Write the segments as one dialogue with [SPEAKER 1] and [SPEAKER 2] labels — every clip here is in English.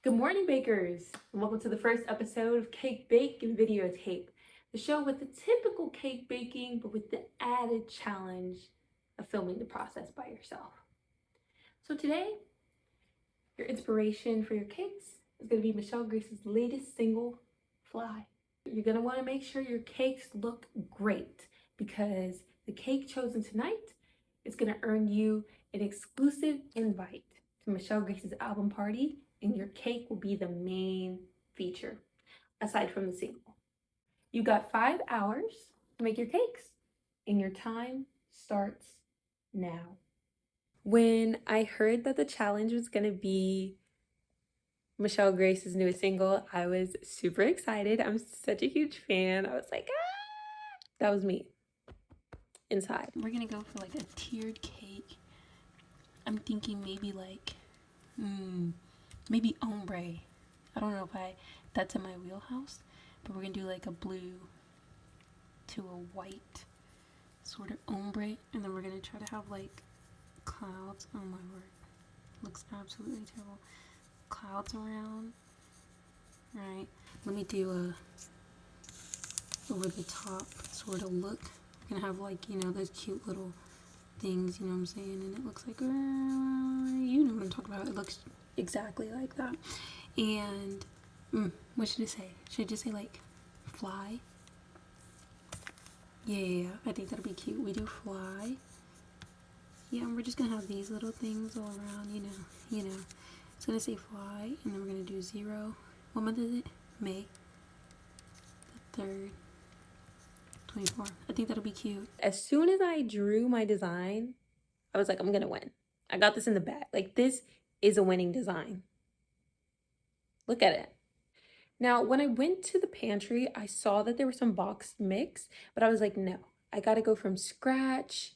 [SPEAKER 1] Good morning, bakers, and welcome to the first episode of Cake Bake and Videotape, the show with the typical cake baking, but with the added challenge of filming the process by yourself. So today, your inspiration for your cakes is going to be Michelle Grace's latest single, Fly. You're going to want to make sure your cakes look great because the cake chosen tonight is going to earn you an exclusive invite to Michelle Grace's album party, and your cake will be the main feature aside from the single. You got 5 hours to make your cakes, and your time starts now. When I heard that the challenge was going to be Michelle Grace's newest single, I was super excited. I'm such a huge fan. I was like, ah! That was me inside.
[SPEAKER 2] We're gonna go for like a tiered cake. I'm thinking maybe like, maybe ombre. I don't know if that's in my wheelhouse, but we're gonna do like a blue to a white sort of ombre, and then we're gonna try to have like clouds. Oh my word, looks absolutely terrible. Clouds around. Right. Let me do a over the top sort of look. We're gonna have like, those cute little things, you know what I'm saying? And it looks like, you know what I'm talking about. It looks exactly like that. And what should it say? Should it just say like fly? Yeah, I think that'll be cute. We do fly. Yeah, and we're just gonna have these little things all around, you know. It's gonna say fly, and then we're gonna do 0. What month is it? May the 3rd, 24. I think that'll be cute.
[SPEAKER 1] As soon as I drew my design, I was like, I'm gonna win. I got this in the bag. Like, this is a winning design. Look at it. Now, when I went to the pantry, I saw that there was some boxed mix, but I was like, no, I gotta go from scratch.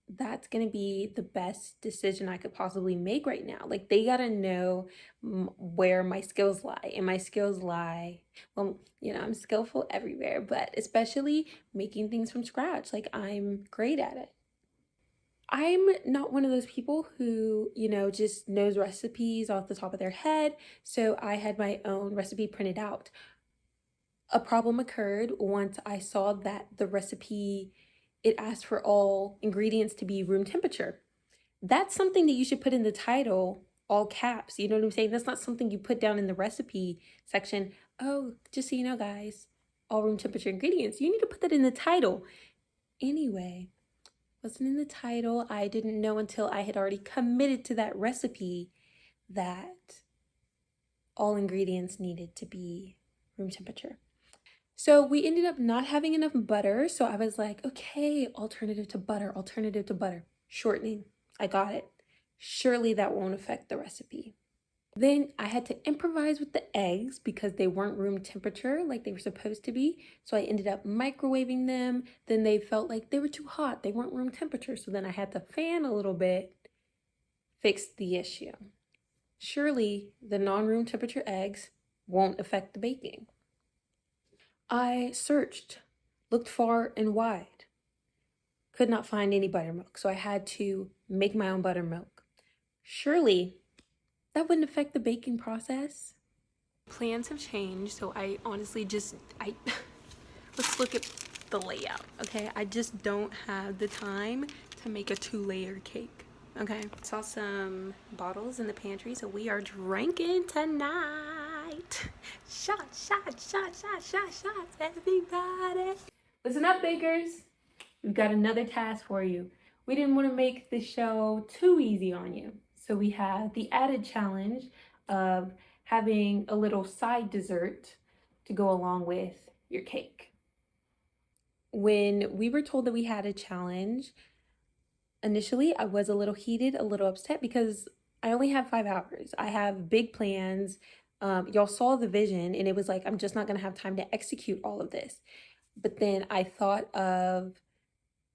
[SPEAKER 1] That's gonna be the best decision I could possibly make right now. Like, they gotta know where my skills lie, and my skills lie, well, I'm skillful everywhere, but especially making things from scratch. Like, I'm great at it. I'm not one of those people who, just knows recipes off the top of their head. So I had my own recipe printed out. A problem occurred once I saw that the recipe, it asked for all ingredients to be room temperature. That's something that you should put in the title, all caps. You know what I'm saying? That's not something you put down in the recipe section. Oh, just so you know, guys, all room temperature ingredients. You need to put that in the title. Anyway, wasn't in the title. I didn't know until I had already committed to that recipe that all ingredients needed to be room temperature. So we ended up not having enough butter. So I was like, okay, alternative to butter, shortening. I got it. Surely that won't affect the recipe. Then I had to improvise with the eggs because they weren't room temperature like they were supposed to be. So I ended up microwaving them. Then they felt like they were too hot. They weren't room temperature. So then I had to fan a little bit, fix the issue. Surely the non-room temperature eggs won't affect the baking. I searched, looked far and wide, could not find any buttermilk. So I had to make my own buttermilk. Surely that wouldn't affect the baking process. Plans have changed, so I honestly let's look at the layout, okay? I just don't have the time to make a 2-layer cake, okay? Saw some bottles in the pantry, so we are drinking tonight. Shots, everybody. Listen up, bakers. We've got another task for you. We didn't want to make the show too easy on you, so we have the added challenge of having a little side dessert to go along with your cake. When we were told that we had a challenge, initially I was a little heated, a little upset because I only have 5 hours. I have big plans. Y'all saw the vision and it was like, I'm just not gonna have time to execute all of this. But then I thought of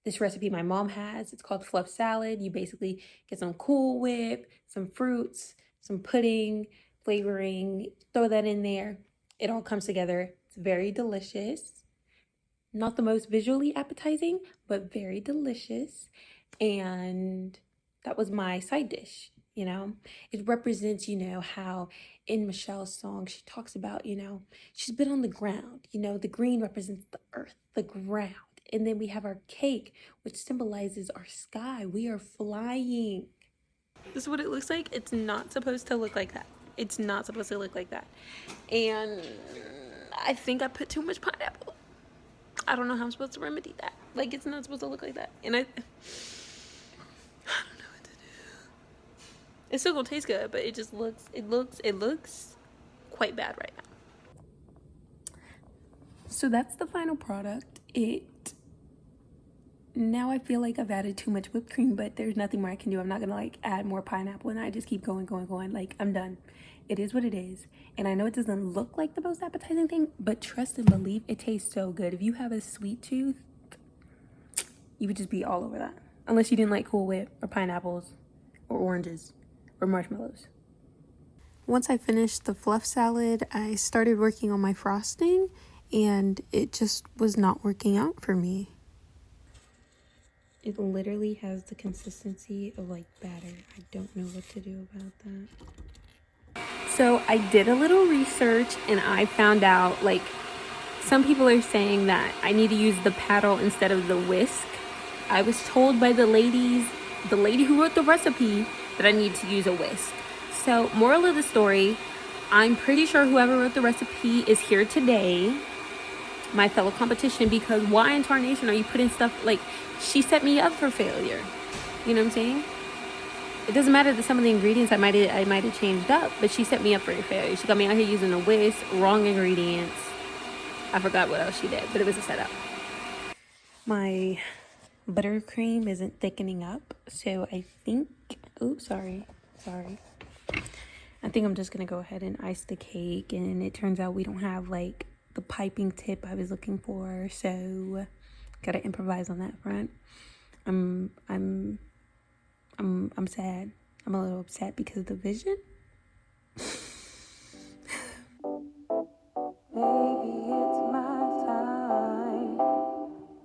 [SPEAKER 1] this recipe my mom has. It's called fluff salad. You basically get some Cool Whip, some fruits, some pudding, flavoring, throw that in there. It all comes together. It's very delicious. Not the most visually appetizing, but very delicious. And that was my side dish. You know, it represents, how in Michelle's song she talks about, she's been on the ground. The green represents the earth, the ground. And then we have our cake, which symbolizes our sky. We are flying. This is what it looks like. It's not supposed to look like that. It's not supposed to look like that. And I think I put too much pineapple. I don't know how I'm supposed to remedy that. Like, it's not supposed to look like that. And I don't know what to do. It's still gonna taste good, but it looks quite bad right now. So that's the final product. Now I feel like I've added too much whipped cream, but there's nothing more I can do. I'm not gonna like add more pineapple, and I just keep going. Like, I'm done. It is what it is. And I know it doesn't look like the most appetizing thing, but trust and believe, it tastes so good. If you have a sweet tooth, you would just be all over that. Unless you didn't like Cool Whip or pineapples or oranges or marshmallows. Once I finished the fluff salad, I started working on my frosting, and it just was not working out for me. It literally has the consistency of like batter. I don't know what to do about that. So I did a little research and I found out, like, some people are saying that I need to use the paddle instead of the whisk. I was told by the lady who wrote the recipe, that I need to use a whisk. So moral of the story, I'm pretty sure whoever wrote the recipe is here today, my fellow competition, because why in tarnation are you putting stuff, like, she set me up for failure. You know what I'm saying? It doesn't matter that some of the ingredients I might have changed up, but she set me up for a failure. She got me out here using a whisk, wrong ingredients. I forgot what else she did, but it was a setup. My buttercream isn't thickening up, so I think, sorry. I think I'm just gonna go ahead and ice the cake, and it turns out we don't have like the piping tip I was looking for, so gotta improvise on that front. I'm sad. I'm a little upset because of the vision. Baby, it's my time.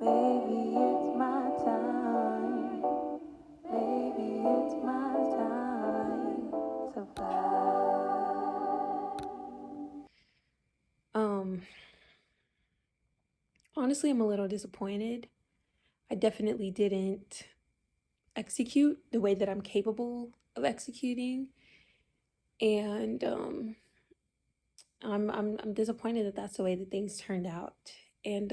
[SPEAKER 1] Baby, it's my time. Baby, it's my time to fly. Honestly, I'm a little disappointed. I definitely didn't execute the way that I'm capable of executing, and I'm disappointed that that's the way that things turned out. And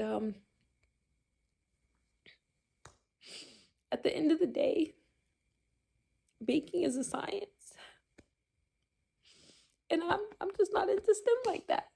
[SPEAKER 1] at the end of the day, baking is a science, and I'm just not into STEM like that.